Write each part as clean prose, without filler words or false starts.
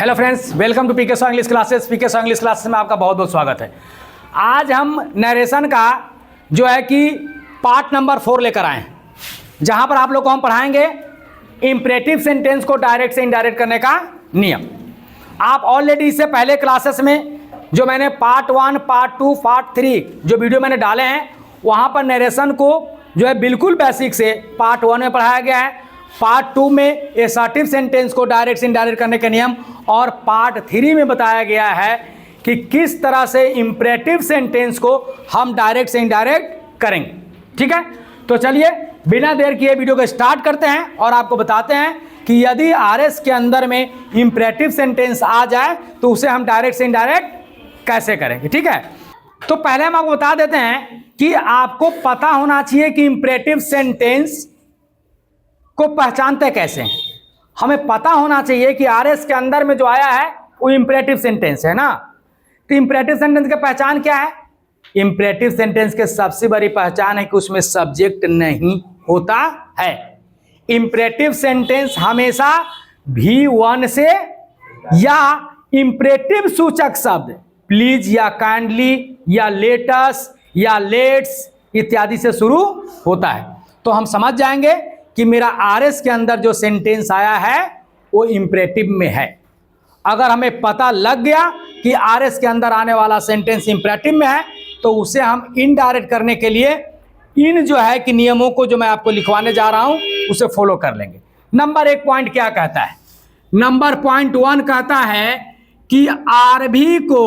Hello friends, welcome to PK Saw English classes. PK Saw English classes में आपका बहुत बहुत स्वागत है। आज हम नरेशन का जो है कि पार्ट नंबर 4 लेकर आए हैं, जहां पर आप लोग को हम पढ़ाएंगे इंपरेटिव सेंटेंस को डायरेक्ट से इनडायरेक्ट करने का नियम। आप ऑलरेडी इससे पहले क्लासेस में जो मैंने पार्ट 1, पार्ट 2, पार्ट 3 जो वीडियो मैंने डाले हैं, वहां पर नरेशन को जो है बिल्कुल बेसिक से पार्ट 1 में पढ़ाया गया है, पार्ट 2 में असर्टिव सेंटेंस को डायरेक्ट से इनडायरेक्ट करने के नियम, और पार्ट 3 में बताया गया है कि किस तरह से इंपरेटिव सेंटेंस को हम डायरेक्ट से इनडायरेक्ट करेंगे। ठीक है, तो चलिए बिना देर किए वीडियो को स्टार्ट करते हैं और आपको बताते हैं कि यदि आरएस के अंदर में इंपरेटिव सेंटेंस आ जाए तो उसे हम डायरेक्ट से इनडायरेक्ट कैसे करेंगे। ठीक है, तो पहले हम आपको बता देते हैं कि आपको पता होना चाहिए कि इंपरेटिव सेंटेंस को पहचानते कैसे हैं। हमें पता होना चाहिए कि आरएस के अंदर में जो आया है वो इंपरेटिव सेंटेंस है ना। तो इंपरेटिव सेंटेंस की पहचान क्या है? इंपरेटिव सेंटेंस के सबसे बड़ी पहचान है कि उसमें सब्जेक्ट नहीं होता है। इंपरेटिव सेंटेंस हमेशा V1 से या इंपरेटिव सूचक शब्द प्लीज या काइंडली या लेटस या लेट्स इत्यादि से शुरू होता है। तो हम समझ जाएंगे कि मेरा आरएस के अंदर जो सेंटेंस आया है वो इंपरेटिव में है। अगर हमें पता लग गया कि आरएस के अंदर आने वाला सेंटेंस इंपरेटिव में है तो उसे हम इनडायरेक्ट करने के लिए इन जो है कि नियमों को जो मैं आपको लिखवाने जा रहा हूं उसे फॉलो कर लेंगे। नंबर 1 पॉइंट क्या कहता है? नंबर पॉइंट 1 कहता है कि आरबी को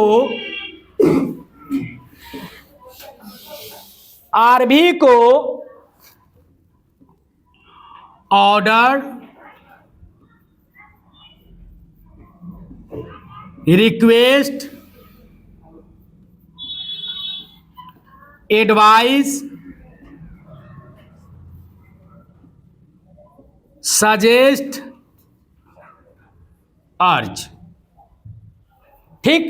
ऑर्डर, रिक्वेस्ट, एडवाइस, सजेस्ट, अर्ज, ठीक,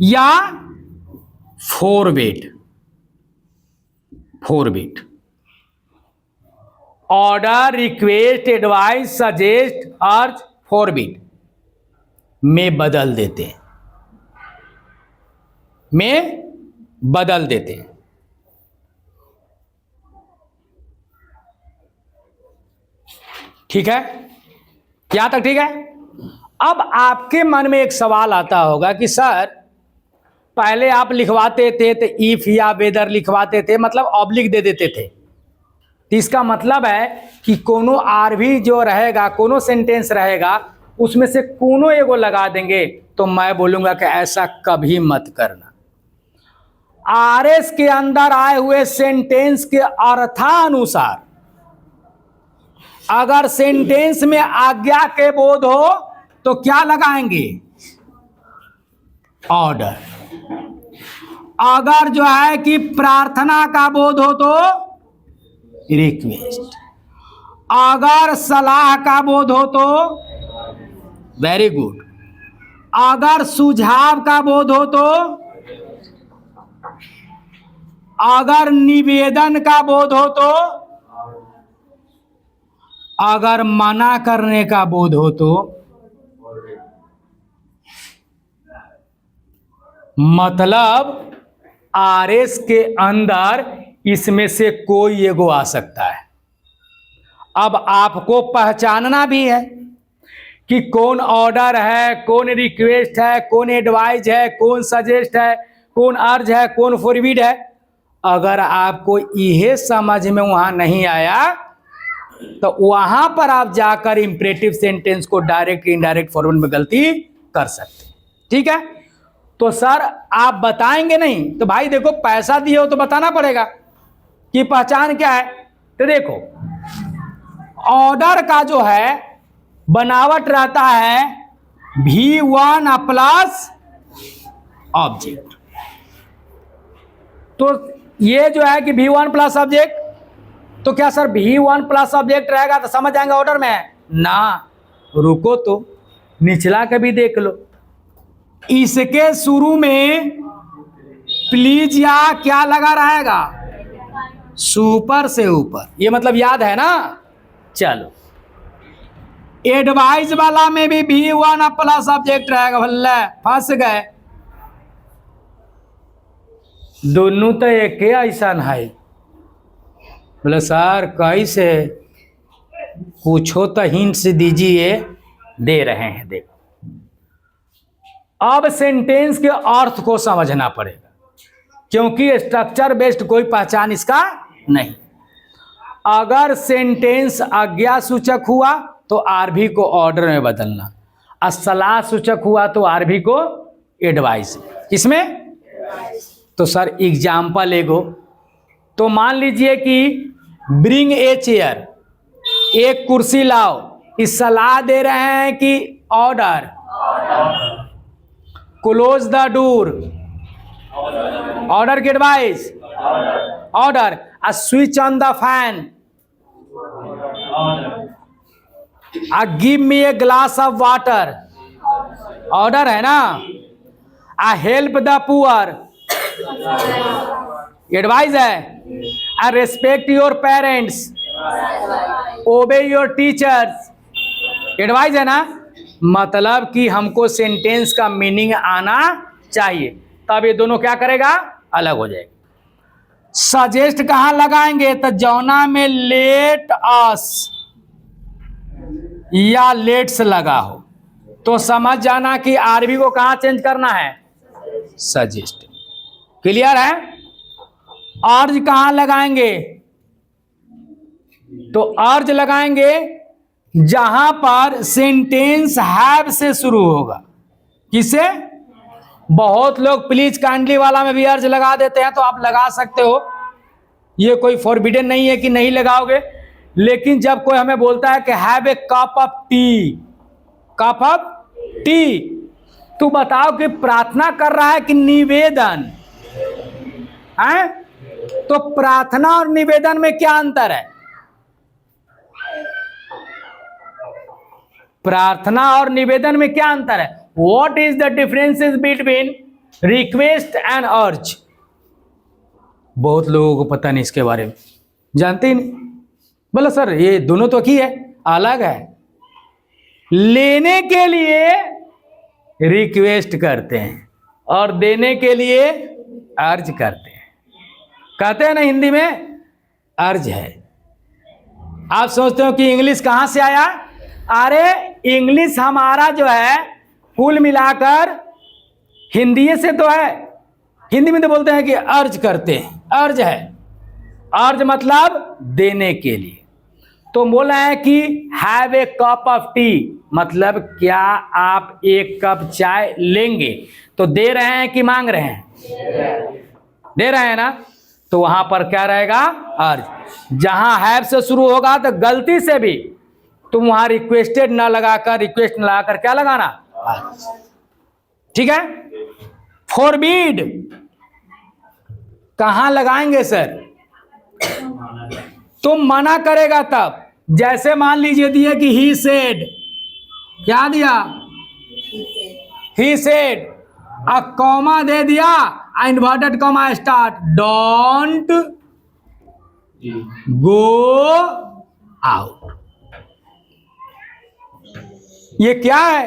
या forward. Order, request, advice, suggest, अर्ज, फॉरवर्ड में बदल देते हैं, ठीक है, यहां तक ठीक है। अब आपके मन में एक सवाल आता होगा कि सर पहले आप लिखवाते थे तो इफ या वेदर लिखवाते थे, मतलब ऑब्लिक दे देते थे। तो इसका मतलब है कि कोनो आरबी जो रहेगा, कोनो सेंटेंस रहेगा, उसमें से कोनो एगो लगा देंगे तो मैं बोलूंगा कि ऐसा कभी मत करना। आरएस के अंदर आए हुए सेंटेंस के अर्थानुसार अगर सेंटेंस में आज्ञा के बोध हो तो क्या लगाएंगे? ऑर्डर। अगर जो है कि प्रार्थना का बोध हो तो रिक्वेस्ट। अगर सलाह का बोध हो तो वेरी गुड। अगर सुझाव का बोध हो तो, अगर निवेदन का बोध हो तो, अगर मना करने का बोध हो तो, मतलब आरएस के अंदर इसमें से कोई एगो आ सकता है। अब आपको पहचानना भी है कि कौन ऑर्डर है, कौन रिक्वेस्ट है, कौन एडवाइज है, कौन सजेस्ट है, कौन अर्ज है, कौन फॉरवर्ड है। अगर आपको यह समझ में वहां नहीं आया तो वहां पर आप जाकर इंपरेटिव सेंटेंस को डायरेक्ट इनडायरेक्ट फॉर्मेट में गलती कर सकते हैं। ठीक है, तो सर आप बताएंगे नहीं तो भाई देखो पैसा दिए हो तो बताना पड़ेगा कि पहचान क्या है। तो देखो ऑर्डर का जो है बनावट रहता है V1 प्लस ऑब्जेक्ट। तो ये जो है कि V1 प्लस ऑब्जेक्ट, तो क्या सर V1 प्लस ऑब्जेक्ट रहेगा तो समझ जाएंगे ऑर्डर में है ना। रुको तो निचला के भी देख लो। इसके शुरू में प्लीज या क्या लगा रहेगा? सुपर से ऊपर। ये मतलब याद है ना। चलो एडवाइज वाला में भी V1 प्लस सब्जेक्ट रहेगा। भल्ला फंस गए, दोनों तो एक ही ऐसा है। बोले सर कैसे, पूछो तो हिंट्स दीजिए, दे रहे हैं। देखो अब सेंटेंस के अर्थ को समझना पड़ेगा, क्योंकि स्ट्रक्चर बेस्ड कोई पहचान इसका नहीं। अगर सेंटेंस आज्ञा सूचक हुआ तो आरबी को ऑर्डर में बदलना, और सलाह सूचक हुआ तो आरबी को एडवाइस। किसमें? तो सर एग्जाम्पल एगो, तो मान लीजिए कि ब्रिंग ए चेयर, एक कुर्सी लाओ, इस सलाह दे रहे हैं कि order. Close the door, order की एडवाइस, ऑर्डर। आ स्विच ऑन द फैन, आ give me a glass of water, order है ना। आ हेल्प द पुअर, एडवाइस है। आ respect your parents, obey your teachers, advice है ना। मतलब कि हमको सेंटेंस का मीनिंग आना चाहिए, तब ये दोनों क्या करेगा, अलग हो जाएगा। सजेस्ट कहां लगाएंगे, तो जौना में लेट अस या लेट्स लगा हो तो समझ जाना कि आरबी को कहां चेंज करना है, सजेस्ट। क्लियर है? अर्ज कहां लगाएंगे, तो अर्ज लगाएंगे जहां पर सेंटेंस हैव से शुरू होगा। किसे? बहुत लोग प्लीज काइंडली वाला में भी अर्ज लगा देते हैं, तो आप लगा सकते हो, ये कोई फॉरबिडन नहीं है कि नहीं लगाओगे। लेकिन जब कोई हमें बोलता है कि have a cup of T, cup of T, तो बताओ कि प्रार्थना कर रहा है कि निवेदन है? तो प्रार्थना और निवेदन में क्या अंतर है? प्रार्थना और निवेदन में क्या अंतर है? What is the differences between request and अर्ज? बहुत लोगों को पता नहीं इसके बारे में, जानते ही नहीं। बोला सर ये दोनों तो की है, अलग है। लेने के लिए रिक्वेस्ट करते हैं और देने के लिए अर्ज करते हैं। कहते हैं ना हिंदी में अर्ज है। आप सोचते हो कि इंग्लिश कहां से आया? अरे इंग्लिश हमारा जो है कुल मिलाकर हिंदी से तो है। हिंदी में तो बोलते हैं कि अर्ज करते हैं, अर्ज है। अर्ज मतलब देने के लिए। तो बोला है कि have a cup of T, मतलब क्या आप एक कप चाय लेंगे? तो दे रहे हैं कि मांग रहे हैं? दे रहे हैं ना। तो वहां पर क्या रहेगा, अर्ज। जहां हैव से शुरू होगा तो गलती से भी तुम वहां रिक्वेस्टेड ना लगाकर, रिक्वेस्ट ना लगाकर क्या लगाना, अर्ज। ठीक है। फॉरबिड कहां लगाएंगे सर? तुम मना करेगा तब। जैसे मान लीजिए दिए कि ही सेड, क्या दिया, ही सेड, आ कॉमा दे दिया, inverted comma start, don't go out. ये क्या है?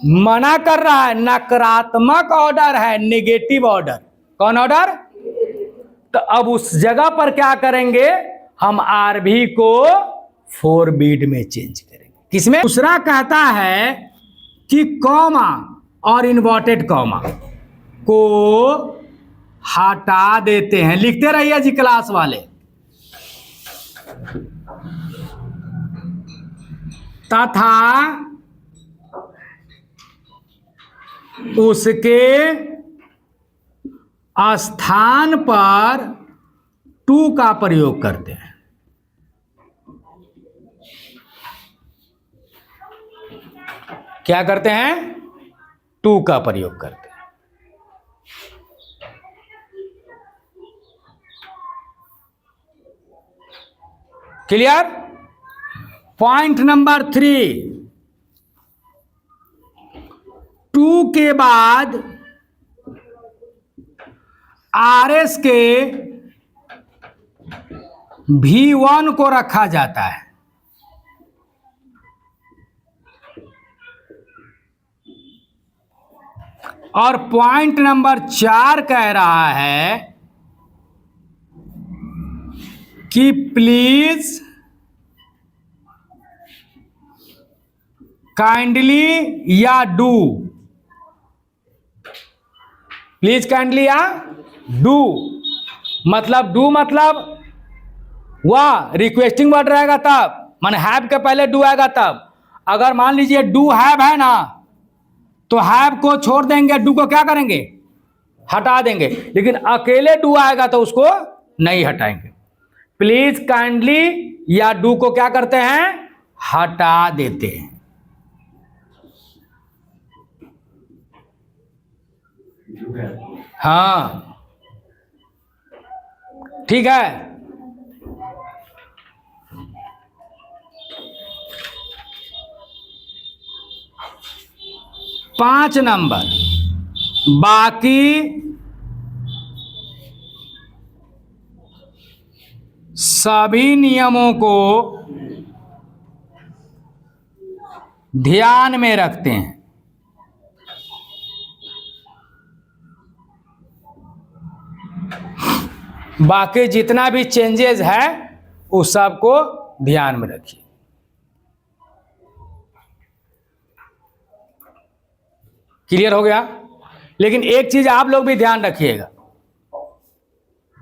मना कर रहा है, नकारात्मक ऑर्डर है, नेगेटिव ऑर्डर। कौन ऑर्डर? तो अब उस जगह पर क्या करेंगे, हम आरबी को फॉरबिड में चेंज करेंगे। किसमें? दूसरा कहता है कि कॉमा और इन्वर्टेड कॉमा को हटा देते हैं। लिखते रहिए जी क्लास वाले। तथा उसके स्थान पर टू का प्रयोग करते हैं। क्या करते हैं? टू का प्रयोग करते हैं। क्लियर? पॉइंट नंबर 3, टू के बाद RS के V1 को रखा जाता है। और पॉइंट नंबर 4 कह रहा है कि प्लीज काइंडली या डू, प्लीज काइंडली या डू, मतलब डू मतलब वह रिक्वेस्टिंग वर्ड रहेगा तब, माने हैव के पहले डू आएगा तब। अगर मान लीजिए डू हैव है ना, तो हैव को छोड़ देंगे, डू को क्या करेंगे, हटा देंगे। लेकिन अकेले डू आएगा तो उसको नहीं हटाएंगे। प्लीज काइंडली या डू को क्या करते हैं, हटा देते हैं। हाँ ठीक है। पांच नंबर, बाकी सभी नियमों को ध्यान में रखते हैं। बाकी जितना भी चेंजेस है उस सब को ध्यान में रखिए। क्लियर हो गया। लेकिन एक चीज आप लोग भी ध्यान रखिएगा,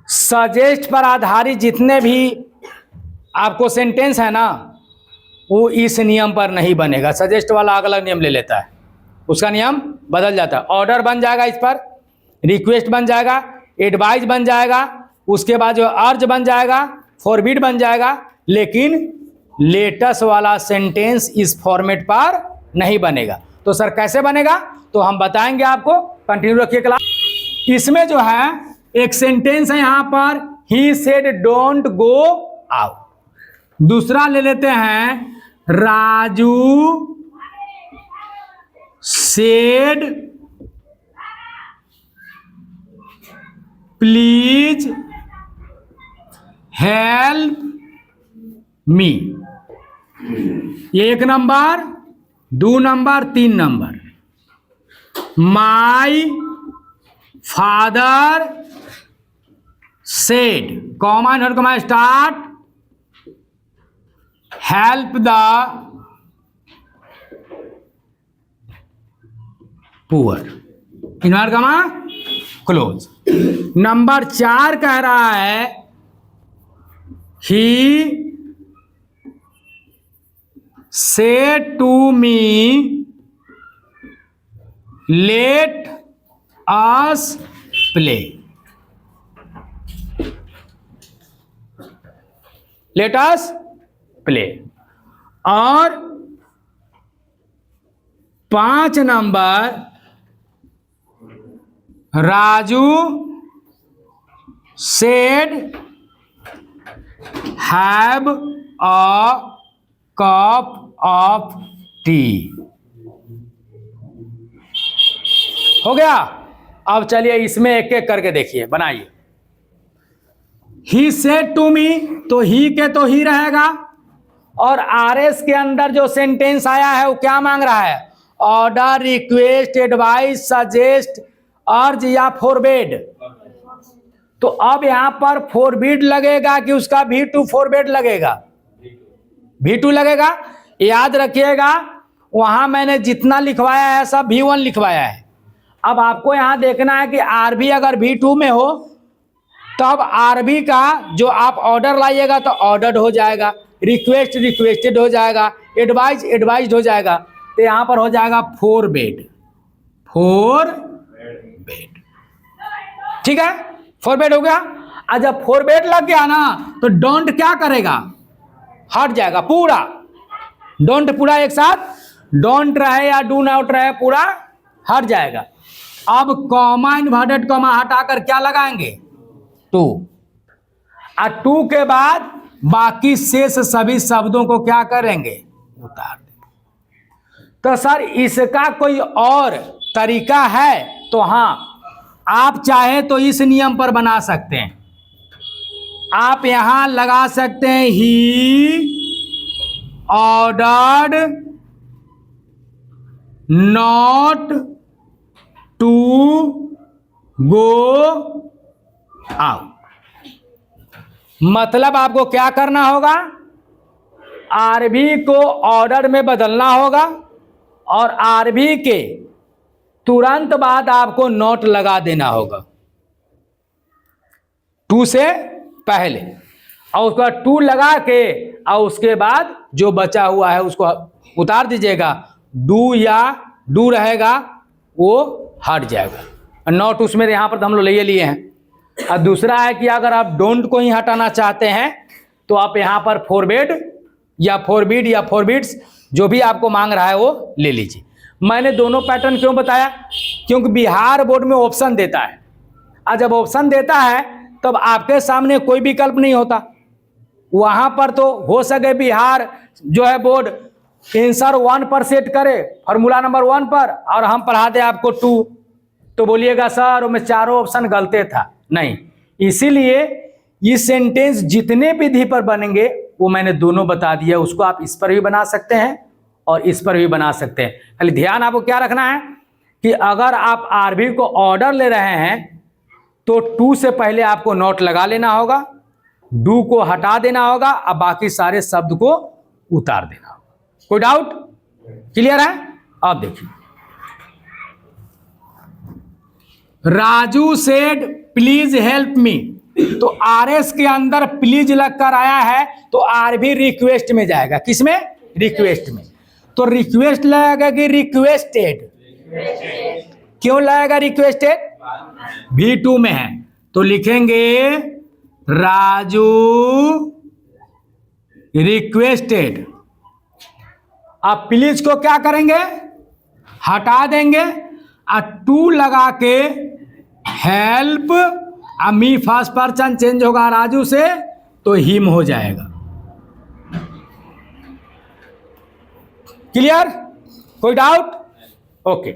सजेस्ट पर आधारित जितने भी आपको सेंटेंस है ना, वो इस नियम पर नहीं बनेगा। सजेस्ट वाला अगला नियम ले लेता है, उसका नियम बदल जाता है। ऑर्डर बन जाएगा, इस पर रिक्वेस्ट बन जाएगा, एडवाइस बन जाएगा, उसके बाद जो अर्ज बन जाएगा, फॉरबिड बन जाएगा। लेकिन लेटेस्ट वाला सेंटेंस इस फॉर्मेट पर नहीं बनेगा। तो सर कैसे बनेगा, तो हम बताएंगे आपको, कंटिन्यू रखिए क्लास। इसमें जो है एक सेंटेंस है यहां पर, he said don't go out. दूसरा ले लेते हैं, Raju said please help me. 1 number, 2 number, 3 number. My father said, comma not comma start, help the poor, invert comma close. Number 4 कह रहा है, he said to me let us play, let us play. और 5 number, Raju said have a cup of tea. हो गया। अब चलिए इसमें एक एक करके देखिए, बनाइए। ही सेड टू मी, तो ही के तो ही रहेगा, और आरएस के अंदर जो सेंटेंस आया है वो क्या मांग रहा है, ऑर्डर, रिक्वेस्ट, एडवाइस, सजेस्ट, अर्ज या फॉरबिड। तो अब यहां पर फॉरबिड लगेगा कि उसका V2 फॉरबिड लगेगा, V2 लगेगा। याद रखिएगा, वहां मैंने जितना लिखवाया है सब V1 लिखवाया है। अब आपको यहां देखना है कि आरबी अगर V2 में हो तब आरबी का जो आप ऑर्डर लाइएगा तो ऑर्डर्ड हो जाएगा, रिक्वेस्ट रिक्वेस्टेड हो जाएगा, एडवाइस एडवाइज्ड हो जाएगा। तो यहां पर हो जाएगा फॉरबिड, फॉरबिड। ठीक है, फॉरबिड हो गया। और जब फॉरबिड लग गया ना तो डोंट क्या करेगा, हट जाएगा पूरा। डोंट पूरा एक साथ, डोंट रहे या डू नॉट रहे, पूरा हट जाएगा। अब कॉमा इन्वर्टेड कॉमा हटाकर क्या लगाएंगे, टू। और टू के बाद बाकी शेष सभी शब्दों को क्या करेंगे, उतार देंगे। तो सर इसका कोई और तरीका है, तो हां, आप चाहे तो इस नियम पर बना सकते हैं। आप यहां लगा सकते हैं, he ordered not to go out. मतलब आपको क्या करना होगा, आरबी को ऑर्डर में बदलना होगा और आरबी के तुरंत बाद आपको नोट लगा देना होगा टू से पहले, और उसका टू लगा के और उसके बाद जो बचा हुआ है उसको उतार दीजिएगा। डू या डू रहेगा वो हट जाएगा। नोट उसमें यहाँ पर हम लोग ले लिए हैं। और दूसरा है कि अगर आप डोंट को ही हटाना चाहते हैं तो आप यहाँ पर फॉरवर्ड या फॉरबिड या फॉरबिड्स जो भी आपको मांग रहा है वो ले लीजिए। मैंने दोनों पैटर्न क्यों बताया, क्योंकि बिहार बोर्ड में ऑप्शन देता है, और जब ऑप्शन देता है तब आपके सामने कोई विकल्प नहीं होता। वहाँ पर तो हो सके बिहार जो है बोर्ड आंसर 1 पर सेट करे, फॉर्मूला नंबर 1 पर, और हम पढ़ा दें आपको 2, तो बोलिएगा सर उसमें चारों ऑप्शन गलते था। नहीं, इसीलिए ये सेंटेंस जितने विधि पर बनेंगे वो मैंने दोनों बता दिया। उसको आप इस पर भी बना सकते हैं और इस पर भी बना सकते हैं। खाली ध्यान आपको क्या रखना है कि अगर आप आरबी को ऑर्डर ले रहे हैं तो टू से पहले आपको नोट लगा लेना होगा, डू को हटा देना होगा, अब बाकी सारे शब्द को उतार देना होगा। कोई डाउट? क्लियर है? अब देखिए, राजू सेड प्लीज हेल्प मी, तो आरएस के अंदर प्लीज लगकर आया है तो आर भी रिक्वेस्ट में जाएगा। किसमें? रिक्वेस्ट में। तो रिक्वेस्ट लगेगा कि रिक्वेस्टेड? क्यों लगेगा रिक्वेस्टेड? V2 में है तो लिखेंगे राजू रिक्वेस्टेड। अब प्लीज को क्या करेंगे? हटा देंगे और टू लगा के हेल्प, मी फर्स्ट पर्सन चेंज होगा राजू से तो हिम हो जाएगा। क्लियर? कोई डाउट? ओके।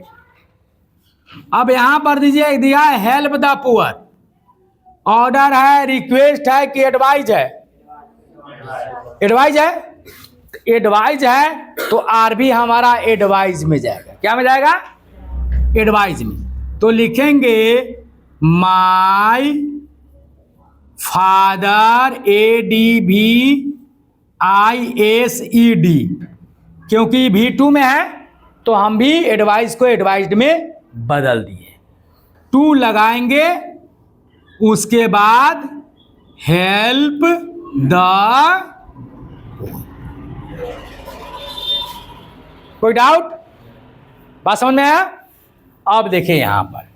अब यहां पर दीजिए दिया है हेल्प द पुअर, ऑर्डर है, रिक्वेस्ट है कि एडवाइज है? एडवाइज है। एडवाइज है तो आरबी हमारा एडवाइज में जाएगा। क्या में जाएगा? एडवाइज में। तो लिखेंगे माय फादर ADVISED, क्योंकि V2 में है तो हम भी एडवाइज को एडवाइज्ड में बदल दिए। टू लगाएंगे, उसके बाद हेल्प द, कोई डाउट? बात समझ में आया? अब देखिए यहां पर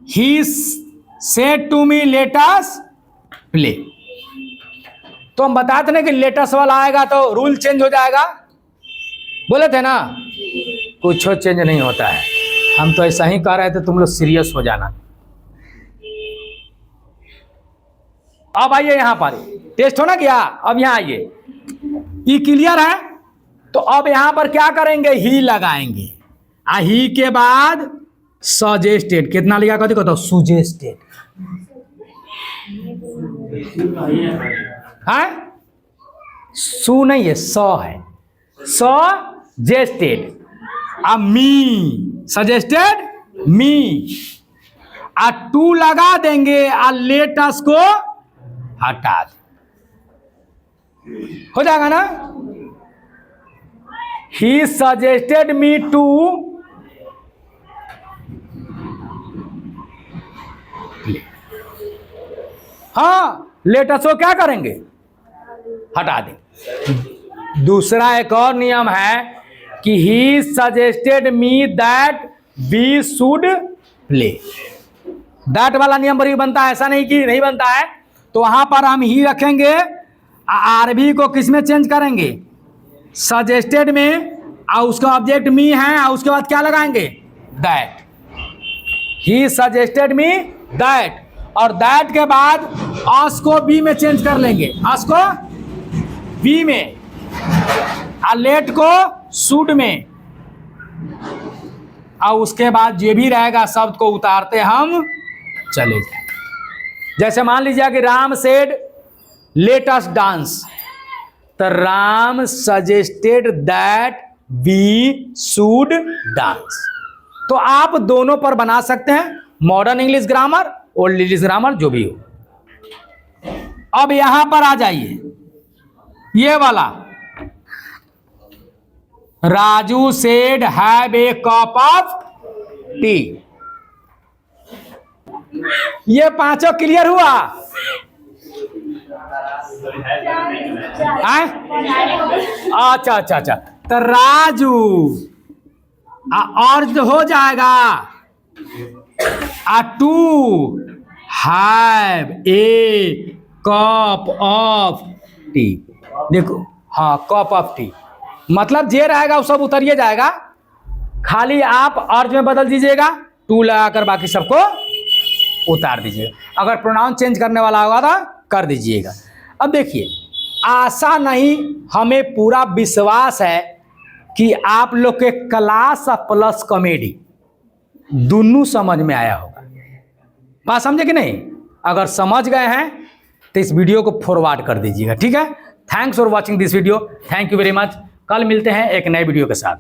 he said to me let us play, तो हम बताते ना कि लेटेस्ट वाला आएगा तो रूल चेंज हो जाएगा, बोले थे ना। कुछ चेंज नहीं होता है, हम तो ऐसा ही कह रहे थे, तुम लोग सीरियस हो जाना। अब आइए यहां पर, टेस्ट हो ना गया। अब यहां आइए, ये क्लियर है तो अब यहां पर क्या करेंगे? ही लगाएंगे, ही के बाद सजेस्टेड। कितना लिखा कहते कहते सुजेस्टेड है, सु नहीं है, स है, सजेस्टेड। अब मी सजेस्टेड मी, आ टू लगा देंगे और लेटस को हटा दें, हो जाएगा ना। He suggested me to play, हाँ लेटस को क्या करेंगे? हटा दें। दूसरा एक और नियम है कि he suggested me that we should play, that वाला नियम पर ही बनता है, ऐसा नहीं कि नहीं बनता है। तो वहां पर हम ही रखेंगे, आरबी को किस में चेंज करेंगे? सजेस्टेड में, और उसका ऑब्जेक्ट मी है, और उसके बाद क्या लगाएंगे? That. He suggested me that, और दैट के बाद अस को बी में चेंज कर लेंगे, अस को बी में, और लेट को शुड में, और उसके बाद जो भी रहेगा शब्द को उतारते हम चले जाए। जैसे मान लीजिए कि Ram said let us dance, तो Ram suggested that we should dance. तो आप दोनों पर बना सकते हैं, modern English grammar, old English grammar, जो भी हो। अब यहां पर आ जाइए, ये वाला, Raju said have a cup of T. ये पांचों क्लियर हुआ? अच्छा अच्छा अच्छा, तो राजू और जो हो जाएगा to have a cup of tea. देखो, हाँ, कप ऑफ टी मतलब जे रहेगा वो सब उतरिए जाएगा, खाली आप अर्ज में बदल दीजिएगा, टू लगाकर बाकी सबको उतार दीजिएगा। अगर प्रोनाउन चेंज करने वाला होगा तो कर दीजिएगा। अब देखिए, आशा नहीं, हमें पूरा विश्वास है कि आप लोग के क्लास प्लस कॉमेडी दोनों समझ में आया होगा। बात समझे कि नहीं? अगर समझ गए हैं तो इस वीडियो को फॉरवर्ड कर दीजिएगा, ठीक है। Thanks for watching this video, thank you very much. कल मिलते हैं एक नए वीडियो के साथ।